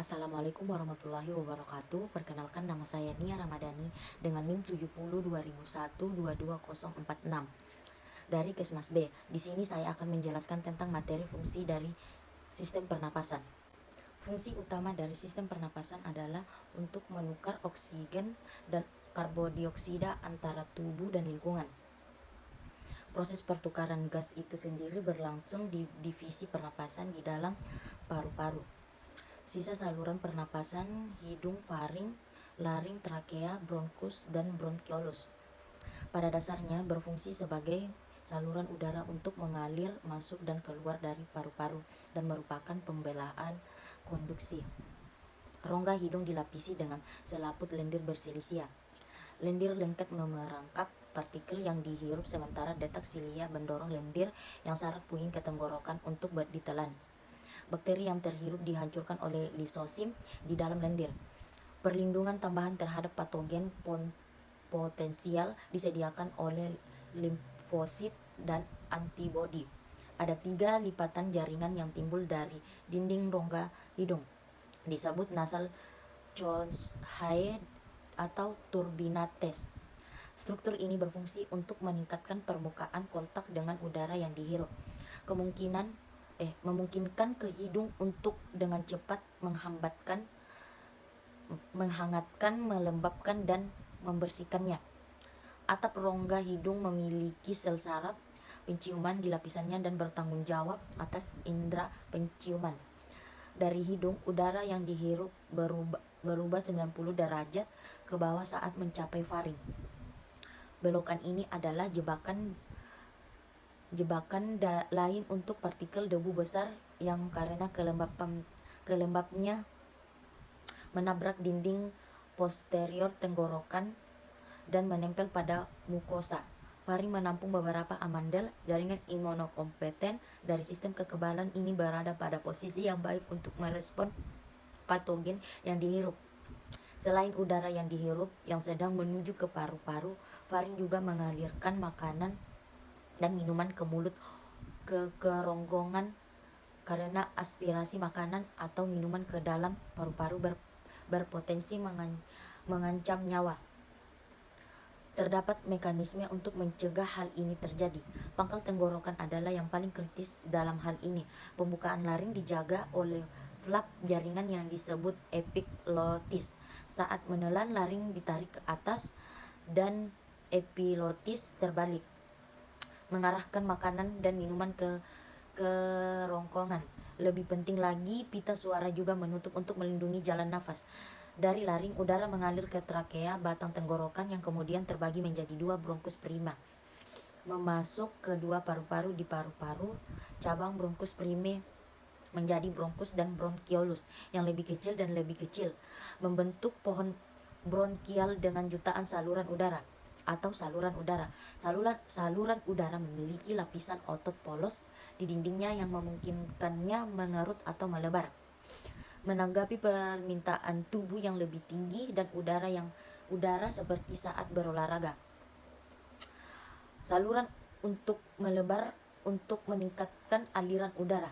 Assalamualaikum warahmatullahi wabarakatuh. Perkenalkan, nama saya Nia Ramadhani dengan NIM 70 2001 22046 dari Kesmas B. Di sini saya akan menjelaskan tentang materi fungsi dari sistem pernapasan. Fungsi utama dari sistem pernapasan adalah untuk menukar oksigen dan karbondioksida antara tubuh dan lingkungan. Proses pertukaran gas itu sendiri berlangsung di divisi pernapasan di dalam paru-paru. Sisa saluran pernapasan hidung, faring, laring, trakea, bronkus, dan bronkiolus. Pada dasarnya berfungsi sebagai saluran udara untuk mengalir masuk dan keluar dari paru-paru dan merupakan pembelaan konduksi. Rongga hidung dilapisi dengan selaput lendir bersilisia. Lendir lengket merangkap partikel yang dihirup, sementara detak silia mendorong lendir yang syarat puing ke tenggorokan untuk ditelan. Bakteri yang terhirup dihancurkan oleh lisosim di dalam lendir. Perlindungan tambahan terhadap patogen potensial disediakan oleh limfosit dan antibodi. Ada 3 lipatan jaringan yang timbul dari dinding rongga hidung, disebut nasal Chonshai atau turbinates. Struktur ini berfungsi untuk meningkatkan permukaan kontak dengan udara yang dihirup, memungkinkan ke hidung untuk dengan cepat menghangatkan, melembabkan, dan membersihkannya. Atap rongga hidung memiliki sel saraf penciuman di lapisannya dan bertanggung jawab atas indera penciuman. Dari hidung, udara yang dihirup berubah 90 derajat ke bawah saat mencapai faring. Belokan ini adalah jebakan lain untuk partikel debu besar yang karena kelembabnya menabrak dinding posterior tenggorokan dan menempel pada mukosa. Faring menampung beberapa amandel. Jaringan imunokompeten dari sistem kekebalan ini berada pada posisi yang baik untuk merespon patogen yang dihirup. Selain udara yang dihirup yang sedang menuju ke paru-paru, faring juga mengalirkan makanan dan minuman ke mulut, ke kerongkongan, karena aspirasi makanan atau minuman ke dalam paru-paru berpotensi mengancam nyawa. Terdapat mekanisme untuk mencegah hal ini terjadi. Pangkal tenggorokan adalah yang paling kritis dalam hal ini. Pembukaan laring dijaga oleh flap jaringan yang disebut epiglotis. Saat menelan, laring ditarik ke atas dan epiglotis terbalik, mengarahkan makanan dan minuman ke kerongkongan. Lebih penting lagi, pita suara juga menutup untuk melindungi jalan nafas. Dari laring, udara mengalir ke trakea, batang tenggorokan, yang kemudian terbagi menjadi 2 bronkus prima, memasuk ke 2 paru-paru di paru-paru. Cabang bronkus prime menjadi bronkus dan bronkiolus yang lebih kecil dan lebih kecil, membentuk pohon bronkial dengan jutaan saluran udara atau saluran udara. Saluran udara memiliki lapisan otot polos di dindingnya yang memungkinkannya mengerut atau melebar, menanggapi permintaan tubuh yang lebih tinggi dan udara seperti saat berolahraga. Saluran untuk melebar untuk meningkatkan aliran udara.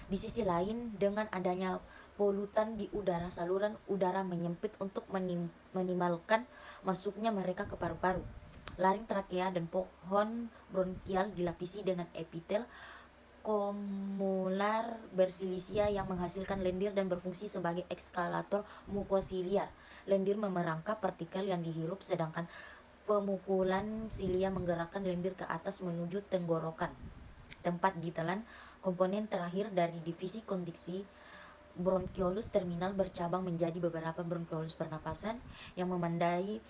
Di sisi lain, dengan adanya polutan di udara, saluran udara menyempit untuk minimalkan masuknya mereka ke paru-paru. Laring, trakea, dan pohon bronkial dilapisi dengan epitel komular bersilisia yang menghasilkan lendir dan berfungsi sebagai ekskalator mukosiliar. Lendir memerangkap partikel yang dihirup, sedangkan pemukulan silia menggerakkan lendir ke atas menuju tenggorokan, tempat ditelan. Komponen terakhir dari divisi konduksi bronkiolus terminal bercabang menjadi beberapa bronkiolus pernapasan yang menandai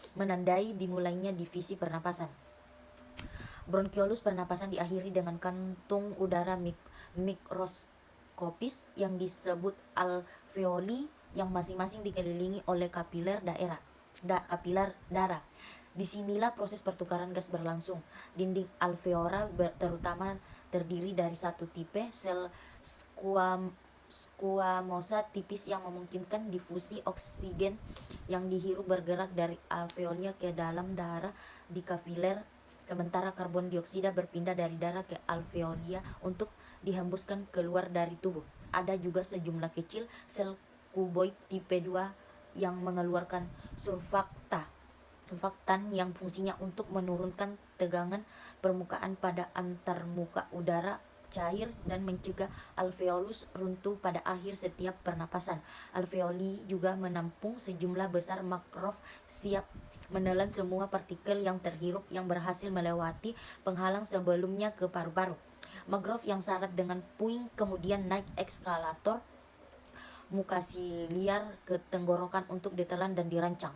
dimulainya divisi pernapasan. Bronkiolus pernapasan diakhiri dengan kantung udara mikroskopis yang disebut alveoli, yang masing-masing dikelilingi oleh kapiler darah. Disinilah proses pertukaran gas berlangsung. Dinding alveola terutama terdiri dari satu tipe sel squamosa tipis yang memungkinkan difusi oksigen yang dihirup bergerak dari alveoli ke dalam darah di kapiler, sementara karbon dioksida berpindah dari darah ke alveolia untuk dihembuskan keluar dari tubuh. Ada juga sejumlah kecil sel kuboid tipe 2 yang mengeluarkan surfaktan yang fungsinya untuk menurunkan tegangan permukaan pada antarmuka udara cair dan mencegah alveolus runtuh pada akhir setiap pernapasan. Alveoli juga menampung sejumlah besar mangrove siap menelan semua partikel yang terhirup yang berhasil melewati penghalang sebelumnya ke paru-paru. Mangrove yang syarat dengan puing kemudian naik eskalator mukasi liar ke tenggorokan untuk ditelan dan dirancang.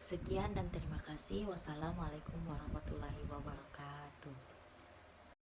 Sekian dan terima kasih. Wassalamualaikum warahmatullahi wabarakatuh.